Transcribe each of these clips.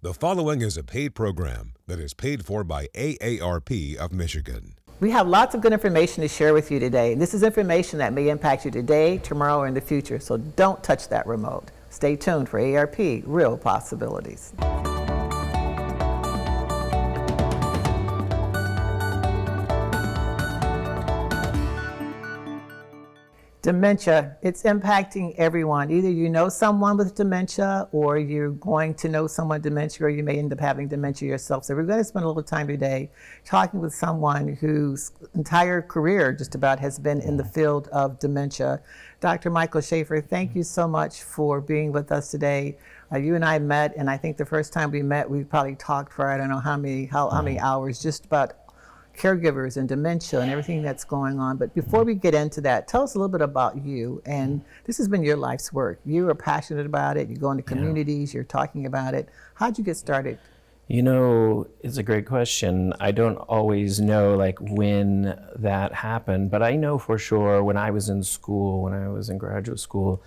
The following is a paid program that is paid for by AARP of Michigan. We have lots of good information to share with you today. This is information that may impact you today, tomorrow, or in the future, so don't touch that remote. Stay tuned for AARP, Real Possibilities. Dementia, it's impacting everyone. Either you know someone with dementia, or you're going to know someone with dementia, or you may end up having dementia yourself. So we're going to spend a little time today talking with someone whose entire career just about has been in the field of dementia. Dr. Michael Schaefer, thank you so much for being with us today. You and I met, and I think the first time we met, we probably talked for I don't know how many hours, just about caregivers and dementia and everything that's going on. But before we get into that, tell us a little bit about you. And this has been your life's work. You are passionate about it. You go into communities, you're talking about it. How'd you get started? You know, it's a great question. I don't always know like when that happened, but I know for sure when I was in school, when I was in graduate school,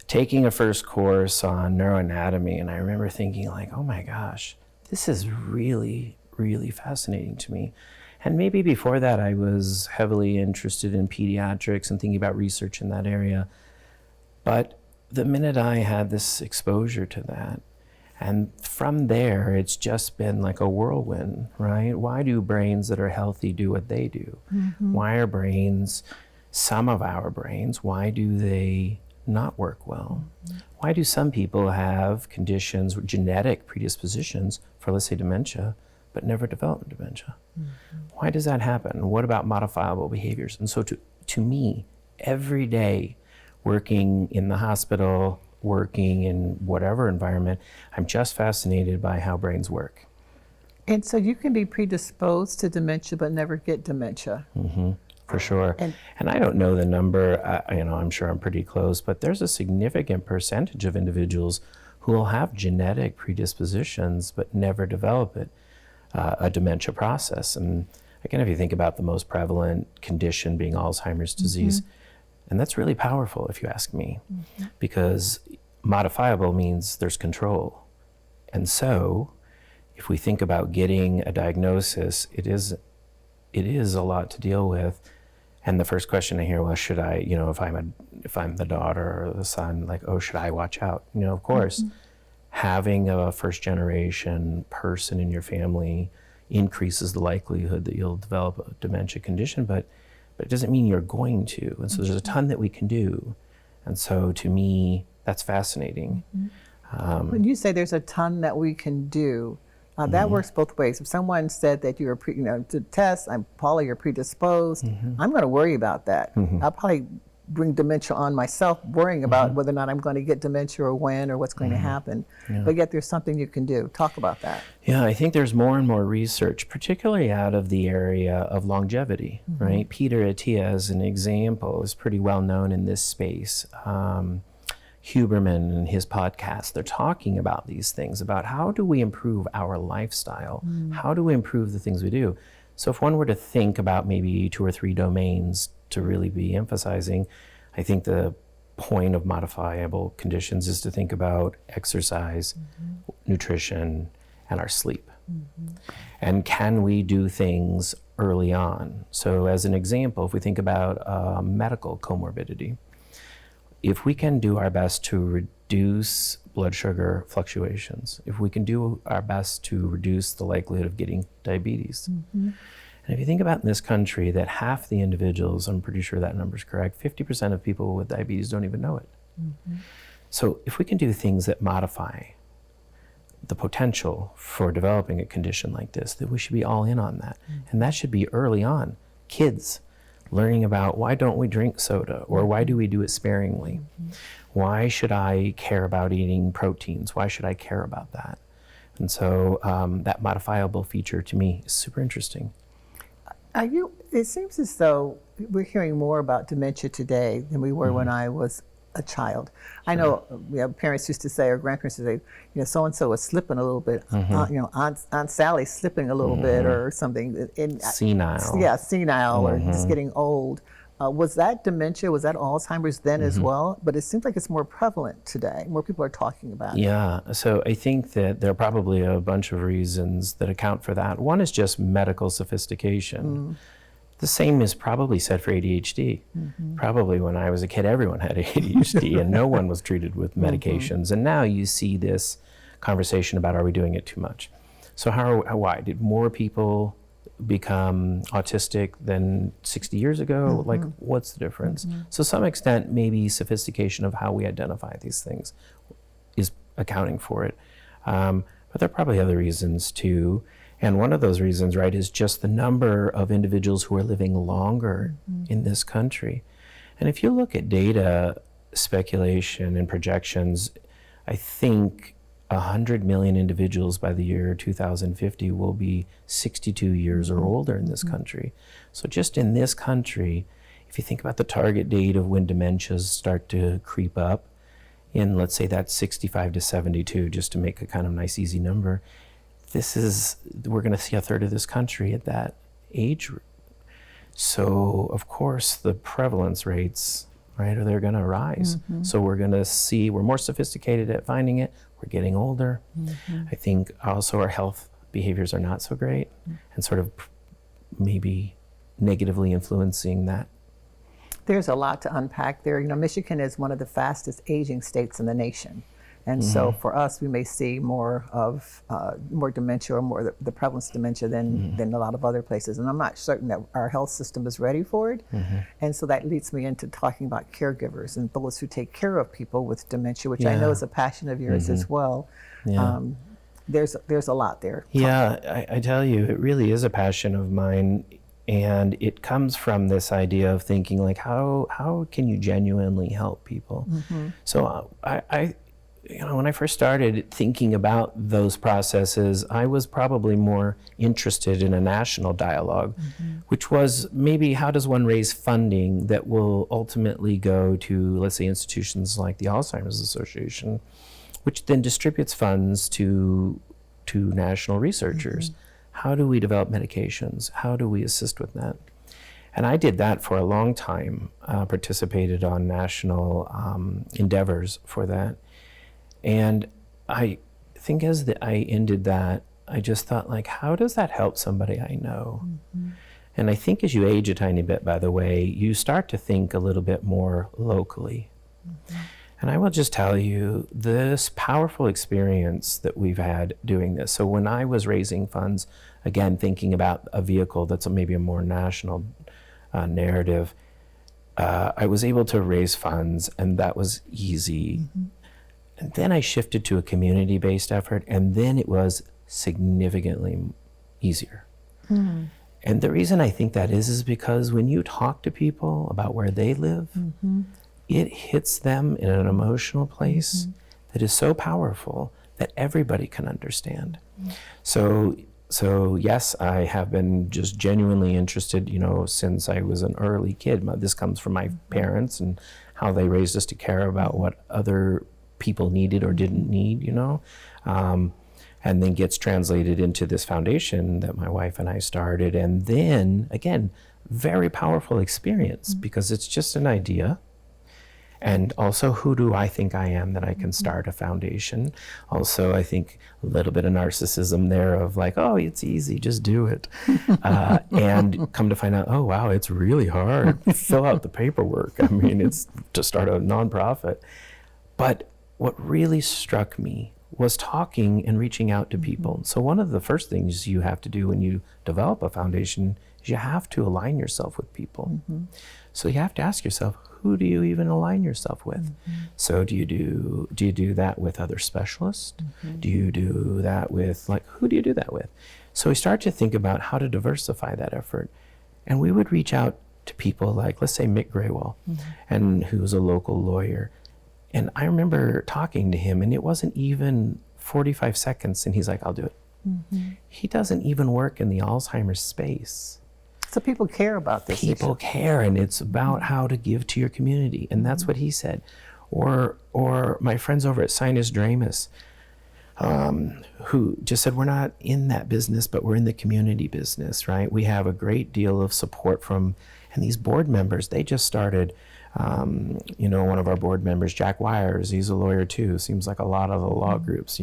taking a first course on neuroanatomy, and I remember thinking like, oh my gosh, this is really, really fascinating to me. And maybe before that, I was heavily interested in pediatrics and thinking about research in that area. But the minute I had this exposure to that, and from there, it's just been like a whirlwind, right? Why do brains that are healthy do what they do? Mm-hmm. Why are brains, some of our brains, why do they not work well? Mm-hmm. Why do some people have conditions, genetic predispositions for, let's say, dementia, but never develop dementia? Mm-hmm. Why does that happen? What about modifiable behaviors? And so to me, every day, working in the hospital, working in whatever environment, I'm just fascinated by how brains work. And so you can be predisposed to dementia, but never get dementia. Mm-hmm. For sure. And I don't know the number, I'm sure I'm pretty close, but there's a significant percentage of individuals who will have genetic predispositions, but never develop it. A dementia process. And again, if you think about the most prevalent condition being Alzheimer's disease, and that's really powerful if you ask me, because modifiable means there's control. And so if we think about getting a diagnosis, it is a lot to deal with. And the first question I hear, well, should I, if I'm the daughter or the son, like, oh, should I watch out? Of course. Having a first generation person in your family increases the likelihood that you'll develop a dementia condition, but it doesn't mean you're going to. And so there's a ton that we can do. And so to me, that's fascinating. When you say there's a ton that we can do, that works both ways. If someone said that you were, to test, Paula, you're predisposed, I'm going to worry about that. I'll probably bring dementia on myself, worrying about whether or not I'm going to get dementia or when or what's going to happen. Yeah. But yet there's something you can do. Talk about that. Yeah, I think there's more and more research, particularly out of the area of longevity, right? Peter Attia, as an example, is pretty well known in this space. Huberman and his podcast, they're talking about these things, about how do we improve our lifestyle? How do we improve the things we do? So if one were to think about maybe 2 or 3 domains to really be emphasizing, I think the point of modifiable conditions is to think about exercise, nutrition, and our sleep. And can we do things early on? So as an example, if we think about medical comorbidity, if we can do our best to reduce blood sugar fluctuations, if we can do our best to reduce the likelihood of getting diabetes, and if you think about in this country that half the individuals, I'm pretty sure that number's correct, 50% of people with diabetes don't even know it. So if we can do things that modify the potential for developing a condition like this, that we should be all in on that. And that should be early on. Kids learning about why don't we drink soda, or why do we do it sparingly? Why should I care about eating proteins? Why should I care about that? And so that modifiable feature to me is super interesting. It seems as though we're hearing more about dementia today than we were when I was a child. I know parents used to say, or grandparents used to say, so-and-so is slipping a little bit, Aunt Sally's slipping a little bit or something. Senile. Yeah, senile or just getting old. Was that dementia, was that Alzheimer's then as well? But it seems like it's more prevalent today. More people are talking about it. Yeah, so I think that there are probably a bunch of reasons that account for that. One is just medical sophistication. The same is probably said for ADHD. Probably when I was a kid, everyone had ADHD and no one was treated with medications. And now you see this conversation about, are we doing it too much? So why? Did more people become autistic than 60 years ago? Like, what's the difference? So some extent, maybe sophistication of how we identify these things is accounting for it. But there are probably other reasons too. And one of those reasons, right, is just the number of individuals who are living longer in this country. And if you look at data, speculation, and projections, I think 100 million individuals by the year 2050 will be 62 years or older in this country. So just in this country, if you think about the target date of when dementias start to creep up, in let's say that's 65 to 72, just to make a kind of nice easy number, we're going to see a third of this country at that age group. So of course the prevalence rates, right, they're going to rise. So we're going to see, we're more sophisticated at finding it, we're getting older. I think also our health behaviors are not so great and sort of maybe negatively influencing that. There's a lot to unpack there. You know, Michigan is one of the fastest aging states in the nation. And so for us, we may see more of more dementia or more the prevalence of dementia than a lot of other places. And I'm not certain that our health system is ready for it. And so that leads me into talking about caregivers and those who take care of people with dementia, which I know is a passion of yours as well. There's a lot there. Yeah, I tell you, it really is a passion of mine. And it comes from this idea of thinking like, how can you genuinely help people? So when I first started thinking about those processes, I was probably more interested in a national dialogue, which was maybe how does one raise funding that will ultimately go to, let's say, institutions like the Alzheimer's Association, which then distributes funds to national researchers. How do we develop medications? How do we assist with that? And I did that for a long time, participated on national endeavors for that. And I think as I ended that, I just thought, like, how does that help somebody I know? And I think as you age a tiny bit, by the way, you start to think a little bit more locally. And I will just tell you this powerful experience that we've had doing this. So when I was raising funds, again, thinking about a vehicle that's maybe a more national narrative, I was able to raise funds, and that was easy. And then I shifted to a community-based effort, and then it was significantly easier. And the reason I think that is because when you talk to people about where they live, it hits them in an emotional place that is so powerful that everybody can understand. So yes, I have been just genuinely interested, since I was an early kid. This comes from my parents and how they raised us to care about what other people needed or didn't need, and then gets translated into this foundation that my wife and I started. And then, again, very powerful experience because it's just an idea. And also, who do I think I am that I can start a foundation? Also, I think a little bit of narcissism there of like, oh, it's easy, just do it. And come to find out, oh, wow, it's really hard. Fill out the paperwork. I mean, it's to start a nonprofit. But what really struck me was talking and reaching out to people. So one of the first things you have to do when you develop a foundation is you have to align yourself with people. So you have to ask yourself, who do you even align yourself with? So do you do that with other specialists? Do you do that with, who do you do that with? So we start to think about how to diversify that effort. And we would reach out to people like, let's say Mick Graywell, and who's a local lawyer. And I remember talking to him, and it wasn't even 45 seconds, and he's like, I'll do it. He doesn't even work in the Alzheimer's space. So people care about this. People care, and it's about how to give to your community, and that's what he said. Or my friends over at Sinus Dramus, who just said, we're not in that business, but we're in the community business, right? We have a great deal of support from, and these board members, they just started, one of our board members, Jack Wires, he's a lawyer too, seems like a lot of the law groups,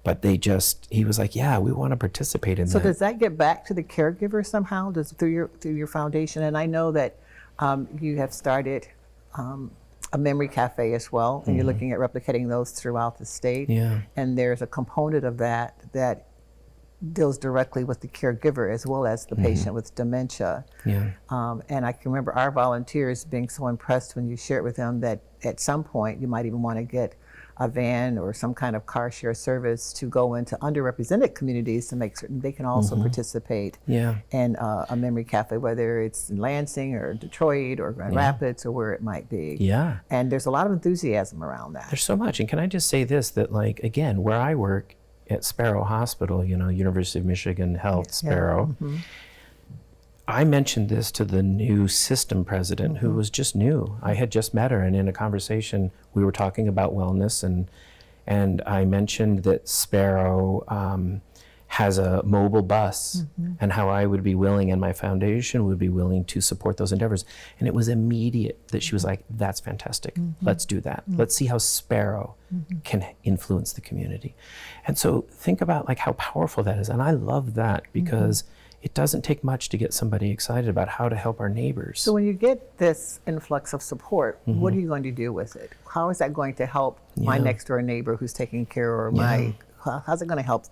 but he was like, yeah, we want to participate in that. So does that get back to the caregiver somehow, through your foundation? And I know that you have started a memory cafe as well, and you're looking at replicating those throughout the state. Yeah. And there's a component of that deals directly with the caregiver as well as the patient with dementia. Yeah. And I can remember our volunteers being so impressed when you shared with them that at some point you might even want to get a van or some kind of car share service to go into underrepresented communities to make certain they can also participate in a memory cafe, whether it's in Lansing or Detroit or Grand Rapids or where it might be. Yeah. And there's a lot of enthusiasm around that. There's so much. And can I just say this, that like, again, where I work at Sparrow Hospital, University of Michigan Health, Sparrow, I mentioned this to the new system president who was just new. I had just met her, and in a conversation we were talking about wellness, and I mentioned that Sparrow has a mobile bus and how I would be willing, and my foundation would be willing to support those endeavors. And it was immediate that she was like, that's fantastic. Let's do that. Let's see how Sparrow can influence the community. And so think about like how powerful that is. And I love that because it doesn't take much to get somebody excited about how to help our neighbors. So when you get this influx of support, what are you going to do with it? How is that going to help my next door neighbor who's taking care, or how's it going to help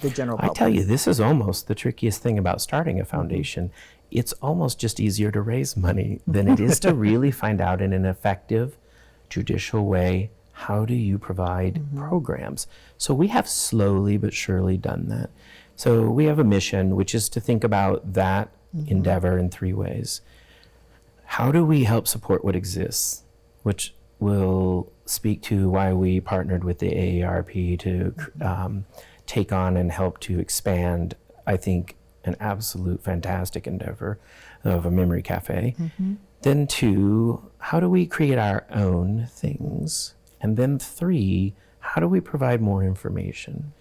the general public? I tell you, this is almost the trickiest thing about starting a foundation. It's almost just easier to raise money than it is to really find out in an effective, judicial way, how do you provide programs? So we have slowly but surely done that. So we have a mission, which is to think about that endeavor in three ways. How do we help support what exists, which will speak to why we partnered with the AARP to take on and help to expand, I think, an absolute fantastic endeavor of a memory cafe. Then two, how do we create our own things? And then three, how do we provide more information?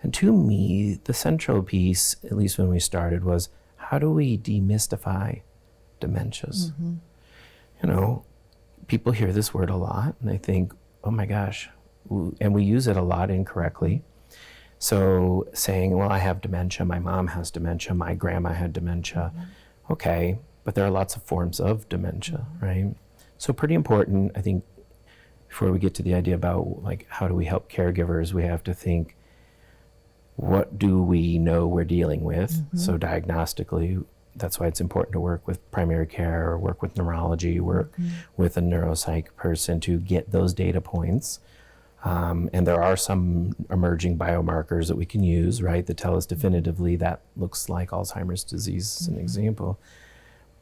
And to me, the central piece, at least when we started, was how do we demystify dementias? People hear this word a lot and they think, oh my gosh, and we use it a lot incorrectly. So saying, well, I have dementia, my mom has dementia, my grandma had dementia. Okay, but there are lots of forms of dementia, right? So pretty important, I think, before we get to the idea about like how do we help caregivers, we have to think, what do we know we're dealing with? So diagnostically, that's why it's important to work with primary care or work with neurology, work with a neuropsych person to get those data points. And there are some emerging biomarkers that we can use, right, that tell us definitively that looks like Alzheimer's disease as an example.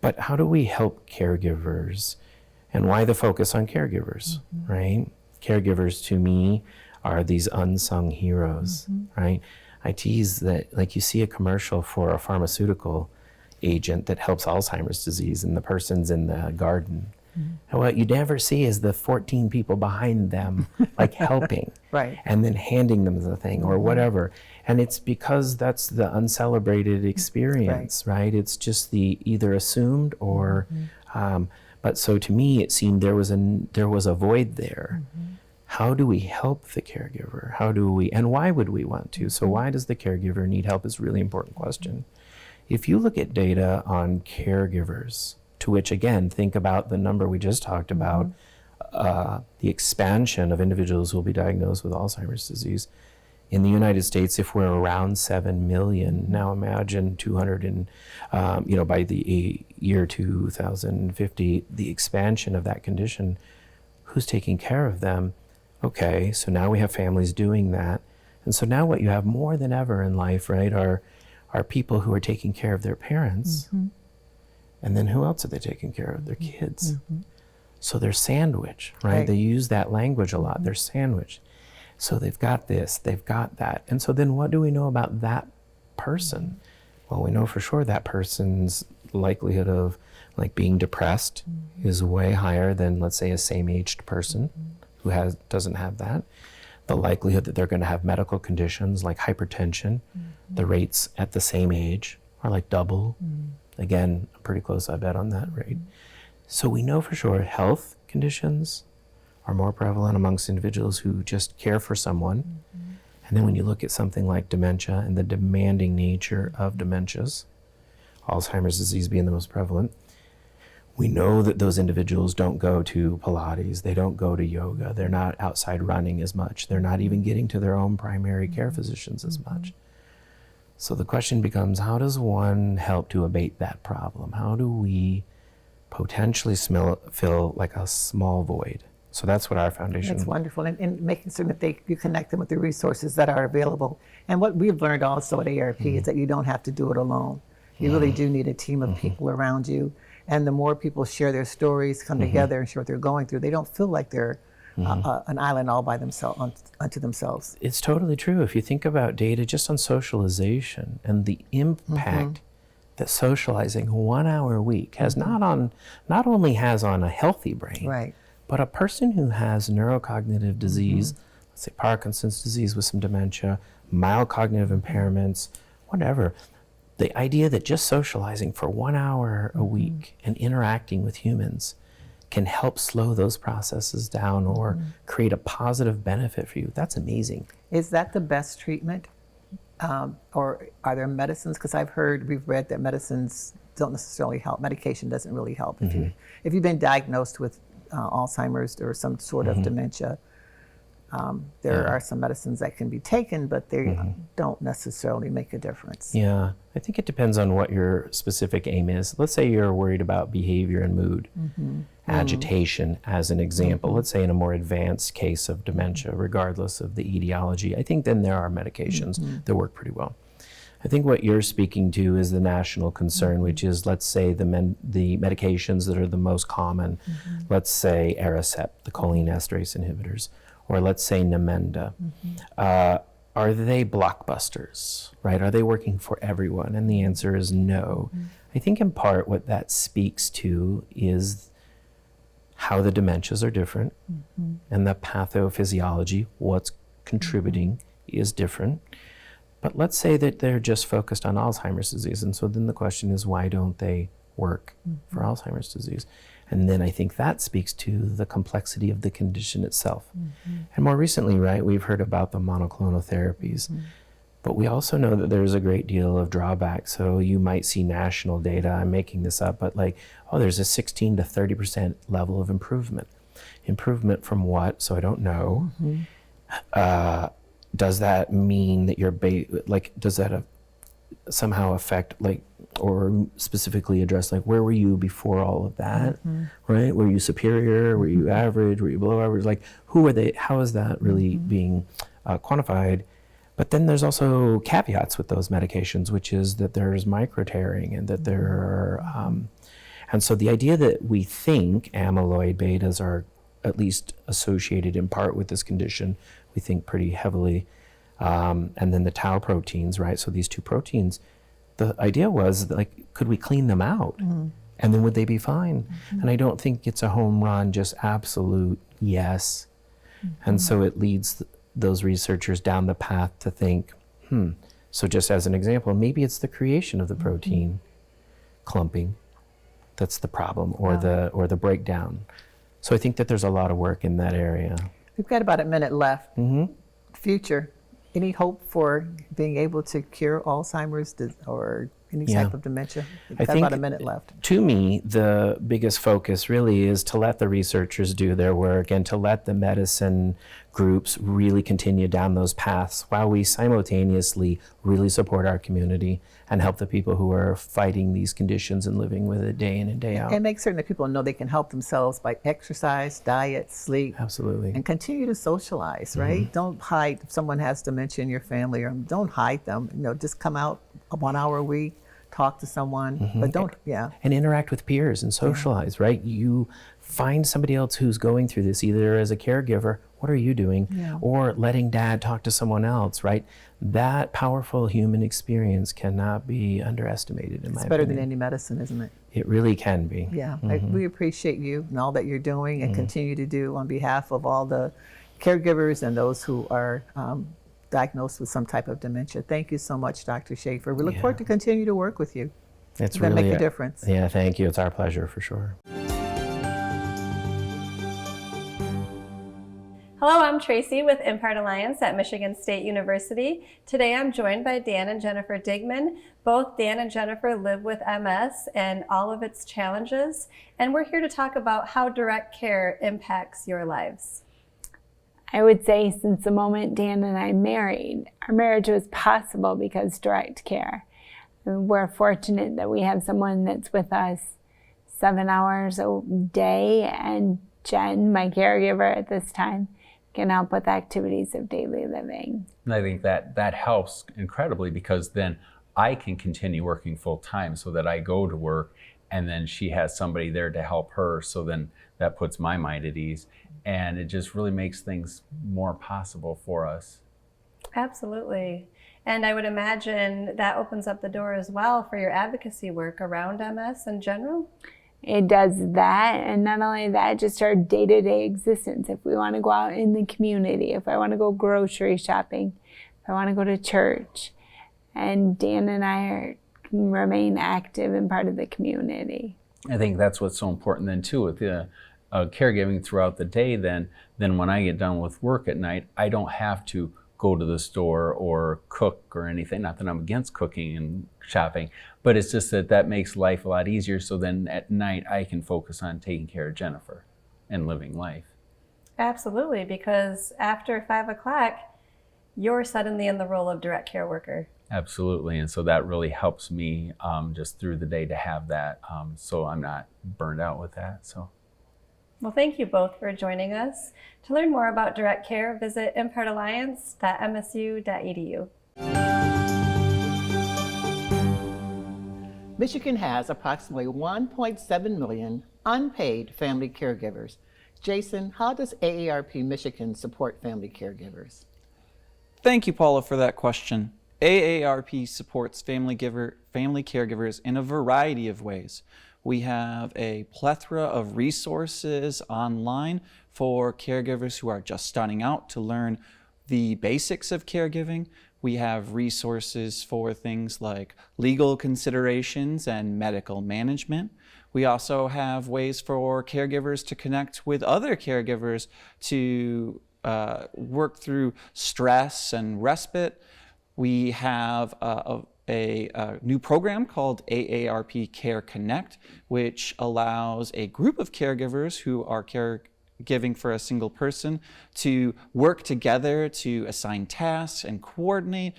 But how do we help caregivers? And why the focus on caregivers, right? Caregivers to me are these unsung heroes, right? I tease that, like, you see a commercial for a pharmaceutical agent that helps Alzheimer's disease and the person's in the garden. And what you never see is the 14 people behind them, like helping, and then handing them the thing or whatever. And it's because that's the uncelebrated experience, right? It's just the either assumed or, but so to me, it seemed there was a void there. How do we help the caregiver? How do we, and why would we want to? So why does the caregiver need help is a really important question. If you look at data on caregivers, to which again, think about the number we just talked about, the expansion of individuals who will be diagnosed with Alzheimer's disease. In the United States, if we're around 7 million, now imagine 200 and, by the year 2050, the expansion of that condition, who's taking care of them? Okay, so now we have families doing that. And so now what you have more than ever in life, right, are people who are taking care of their parents. And then who else are they taking care of? Their kids. So they're sandwiched, right? They use that language a lot. They're sandwiched. So they've got this, they've got that. And so then what do we know about that person? Well, we know for sure that person's likelihood of like being depressed is way higher than, let's say, a same-aged person who doesn't have that. the likelihood that they're going to have medical conditions like hypertension, the rates at the same age are like double. Again, pretty close, I bet, on that rate. So we know for sure health conditions are more prevalent amongst individuals who just care for someone. And then when you look at something like dementia and the demanding nature of dementias, Alzheimer's disease being the most prevalent, we know that those individuals don't go to Pilates, they don't go to yoga, they're not outside running as much, they're not even getting to their own primary care physicians as much. So the question becomes, how does one help to abate that problem? How do we potentially fill like a small void? So that's what our foundation. That's wonderful, and making certain that you connect them with the resources that are available. And what we've learned also at AARP is that you don't have to do it alone. You really do need a team of people around you. And the more people share their stories, come together and share what they're going through, they don't feel like they're an island all by themselves, unto themselves. It's totally true. If you think about data just on socialization and the impact that socializing 1 hour a week has not only has on a healthy brain, Right. but a person who has neurocognitive disease, let's say Parkinson's disease with some dementia, mild cognitive impairments, whatever, the idea that just socializing for 1 hour a week and interacting with humans can help slow those processes down or create a positive benefit for you, that's amazing. Is that the best treatment? Or are there medicines? Because we've read that medicines don't necessarily help. Medication doesn't really help. If you've been diagnosed with Alzheimer's or some sort of dementia, there are some medicines that can be taken, but they don't necessarily make a difference. Yeah, I think it depends on what your specific aim is. Let's say you're worried about behavior and mood, agitation as an example. Let's say in a more advanced case of dementia, regardless of the etiology, I think then there are medications that work pretty well. I think what you're speaking to is the national concern, which is, let's say, the medications that are the most common, let's say Aricept, the choline esterase inhibitors, or let's say Namenda. Are they blockbusters, right? Are they working for everyone? And the answer is no. I think in part what that speaks to is how the dementias are different and the pathophysiology, what's contributing is different. But let's say that they're just focused on Alzheimer's disease. And so then the question is, why don't they work for Alzheimer's disease? And then I think that speaks to the complexity of the condition itself. And more recently, right, we've heard about the monoclonal therapies, but we also know that there's a great deal of drawback. So you might see national data, I'm making this up, but like, oh, there's a 16 to 30% level of improvement. Improvement from what? So I don't know. Does that mean that does that somehow affect, like, or specifically address, like, where were you before all of that, right? Were you superior? Were you average? Were you below average? Like, how is that really being quantified? But then there's also caveats with those medications, which is that there's micro-tearing and that there are, and so the idea that we think amyloid betas are at least associated in part with this condition, we think pretty heavily, and then the tau proteins, right? So these two proteins, the idea was, like, could we clean them out? And then would they be fine? And I don't think it's a home run, just absolute yes. And so it leads those researchers down the path to think, so just as an example, maybe it's the creation of the protein clumping that's the problem, or the breakdown. So I think that there's a lot of work in that area. We've got about a minute left. Future, any hope for being able to cure Alzheimer's or any type of dementia? We've got about a minute left. To me, the biggest focus really is to let the researchers do their work and to let the medicine groups really continue down those paths while we simultaneously really support our community and help the people who are fighting these conditions and living with it day in and day out. And make certain that people know they can help themselves by exercise, diet, sleep. Absolutely. And continue to socialize, right? Don't hide if someone has dementia in your family, or don't hide them. Just come out 1 hour a week, talk to someone, but don't, And interact with peers and socialize, right? You find somebody else who's going through this, either as a caregiver, what are you doing? Or letting dad talk to someone else, right? That powerful human experience cannot be underestimated, in my opinion. It's better than any medicine, isn't it? It really can be. Yeah, we appreciate you and all that you're doing and continue to do on behalf of all the caregivers and those who are diagnosed with some type of dementia. Thank you so much, Dr. Schaefer. We look forward to continue to work with you. It's going to really make a difference. Yeah, thank you. It's our pleasure for sure. Hello, I'm Tracy with Impart Alliance at Michigan State University. Today I'm joined by Dan and Jennifer Digman. Both Dan and Jennifer live with MS and all of its challenges, and we're here to talk about how direct care impacts your lives. I would say since the moment Dan and I married, our marriage was possible because direct care. We're fortunate that we have someone that's with us 7 hours a day, and Jen, my caregiver at this time, can help with activities of daily living. And I think that helps incredibly, because then I can continue working full time so that I go to work and then she has somebody there to help her. So then that puts my mind at ease, and it just really makes things more possible for us. Absolutely. And I would imagine that opens up the door as well for your advocacy work around MS in general. It does that, and not only that, just our day-to-day existence. If we want to go out in the community, if I want to go grocery shopping, if I want to go to church, and Dan and I can remain active and part of the community. I think that's what's so important then too, with the caregiving throughout the day. Then when I get done with work at night, I don't have to go to the store or cook or anything. Not that I'm against cooking and shopping, but it's just that makes life a lot easier. So then at night I can focus on taking care of Jennifer and living life. Absolutely, because after 5 o'clock, you're suddenly in the role of direct care worker. Absolutely, and so that really helps me just through the day to have that, so I'm not burned out with that. So. Well, thank you both for joining us. To learn more about direct care, visit impartalliance.msu.edu. Michigan has approximately 1.7 million unpaid family caregivers. Jason, how does AARP Michigan support family caregivers? Thank you, Paula, for that question. AARP supports family caregivers in a variety of ways. We have a plethora of resources online for caregivers who are just starting out to learn the basics of caregiving. We have resources for things like legal considerations and medical management. We also have ways for caregivers to connect with other caregivers to work through stress and respite. We have a new program called AARP Care Connect, which allows a group of caregivers who are caregiving for a single person to work together to assign tasks and coordinate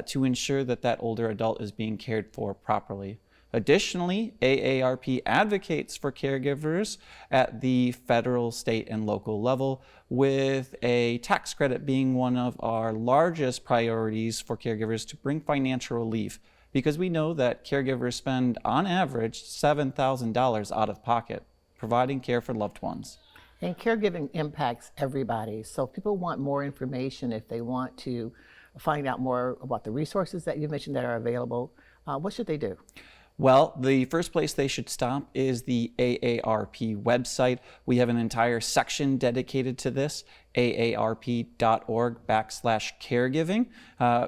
to ensure that that older adult is being cared for properly. Additionally, AARP advocates for caregivers at the federal, state, and local level, with a tax credit being one of our largest priorities for caregivers to bring financial relief, because we know that caregivers spend, on average, $7,000 out of pocket providing care for loved ones. And caregiving impacts everybody. So if people want more information, if they want to find out more about the resources that you mentioned that are available, what should they do? Well, the first place they should stop is the AARP website. We have an entire section dedicated to this, aarp.org/caregiving.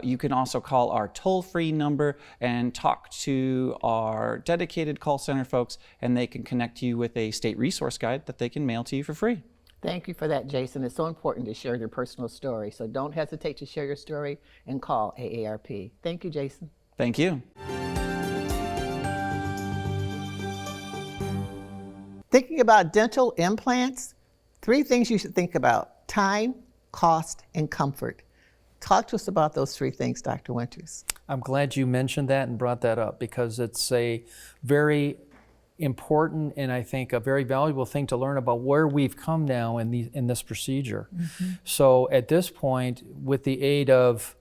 You can also call our toll-free number and talk to our dedicated call center folks, and they can connect you with a state resource guide that they can mail to you for free. Thank you for that, Jason. It's so important to share your personal story. So don't hesitate to share your story and call AARP. Thank you, Jason. Thank you. Thinking about dental implants, 3 things you should think about: time, cost, and comfort. Talk to us about those 3 things, Dr. Winters. I'm glad you mentioned that and brought that up, because it's a very important and I think a very valuable thing to learn about where we've come now in this procedure. Mm-hmm. So at this point, with the aid of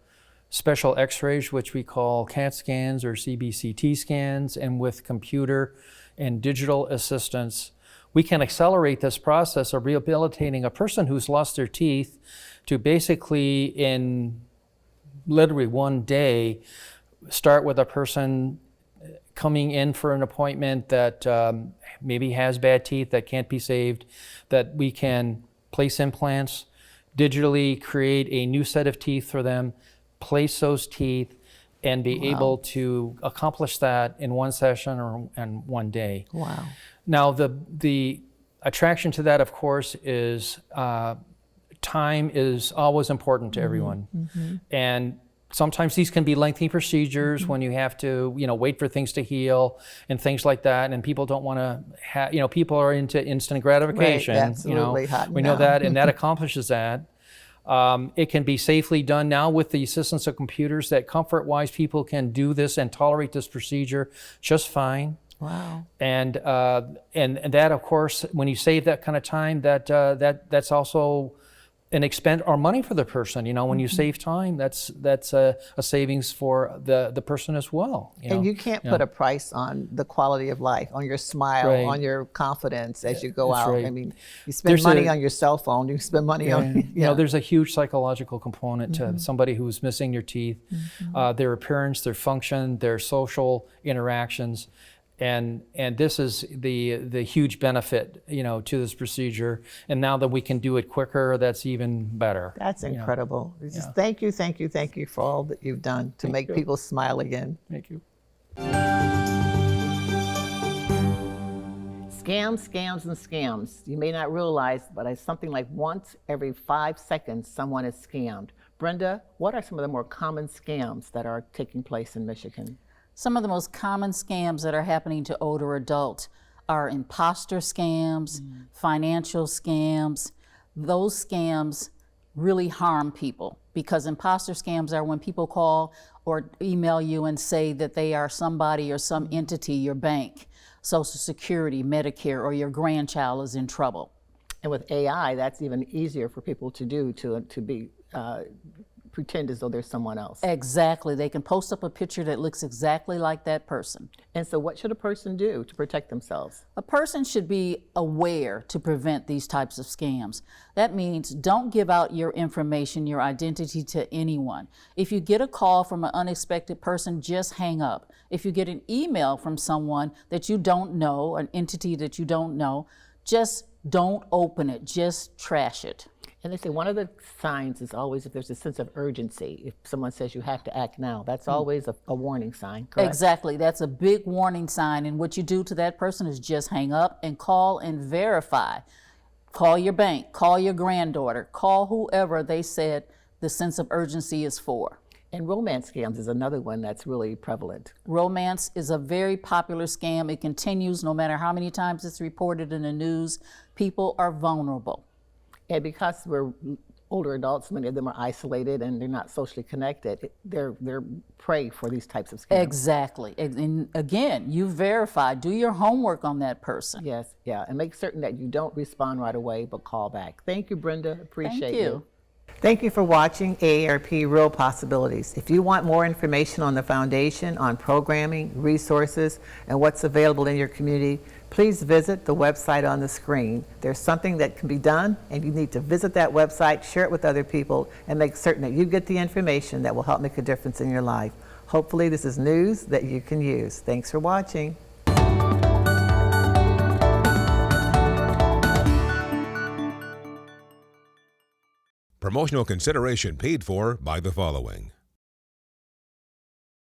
special x-rays, which we call CAT scans or CBCT scans, and with computer and digital assistance, we can accelerate this process of rehabilitating a person who's lost their teeth to basically, in literally one day, start with a person coming in for an appointment that maybe has bad teeth that can't be saved, that we can place implants, digitally create a new set of teeth for them, place those teeth, and be able to accomplish that in one session or in one day. Wow. Now, the attraction to that, of course, is time is always important to everyone. And sometimes these can be lengthy procedures when you have to, wait for things to heal and things like that. And people don't want to have, people are into instant gratification. Right, absolutely. We know that, and that accomplishes that. It can be safely done now with the assistance of computers that comfort-wise people can do this and tolerate this procedure just fine. Wow. And that, of course, when you save that kind of time, that's also an expense or money for the person. When you save time, that's a savings for the person as well. And you can't put a price on the quality of life, on your smile, Right. on your confidence as you go That's out. right. I mean, you spend There's money on your cell phone, you spend money on, there's a huge psychological component to somebody who's missing their teeth, their appearance, their function, their social interactions. And this is the huge benefit, to this procedure. And now that we can do it quicker, that's even better. That's incredible. Just thank you for all that you've done to make people smile again. Thank you. Scams, scams, and scams. You may not realize, but it's something like once every 5 seconds, someone is scammed. Brenda, what are some of the more common scams that are taking place in Michigan? Some of the most common scams that are happening to older adults are imposter scams, financial scams. Those scams really harm people because imposter scams are when people call or email you and say that they are somebody or some entity, your bank, Social Security, Medicare, or your grandchild is in trouble. And with AI, that's even easier for people to do, to be pretend as though there's someone else. Exactly. They can post up a picture that looks exactly like that person. And so what should a person do to protect themselves? A person should be aware to prevent these types of scams. That means don't give out your information, your identity to anyone. If you get a call from an unexpected person, just hang up. If you get an email from someone that you don't know, an entity that you don't know, just don't open it, just trash it. And they say one of the signs is always if there's a sense of urgency. If someone says you have to act now, that's always a warning sign, correct? Exactly. That's a big warning sign. And what you do to that person is just hang up and call and verify. Call your bank, call your granddaughter, call whoever they said the sense of urgency is for. And romance scams is another one that's really prevalent. Romance is a very popular scam. It continues no matter how many times it's reported in the news. People are vulnerable. And because we're older adults, many of them are isolated and they're not socially connected. They're prey for these types of scams. Exactly. And again, you verify, do your homework on that person. Yes, yeah, and make certain that you don't respond right away, but call back. Thank you, Brenda. Appreciate Thank you. Thank you for watching AARP Real Possibilities. If you want more information on the foundation, on programming, resources, and what's available in your community, please visit the website on the screen. There's something that can be done, and you need to visit that website, share it with other people, and make certain that you get the information that will help make a difference in your life. Hopefully this is news that you can use. Thanks for watching. Promotional consideration paid for by the following.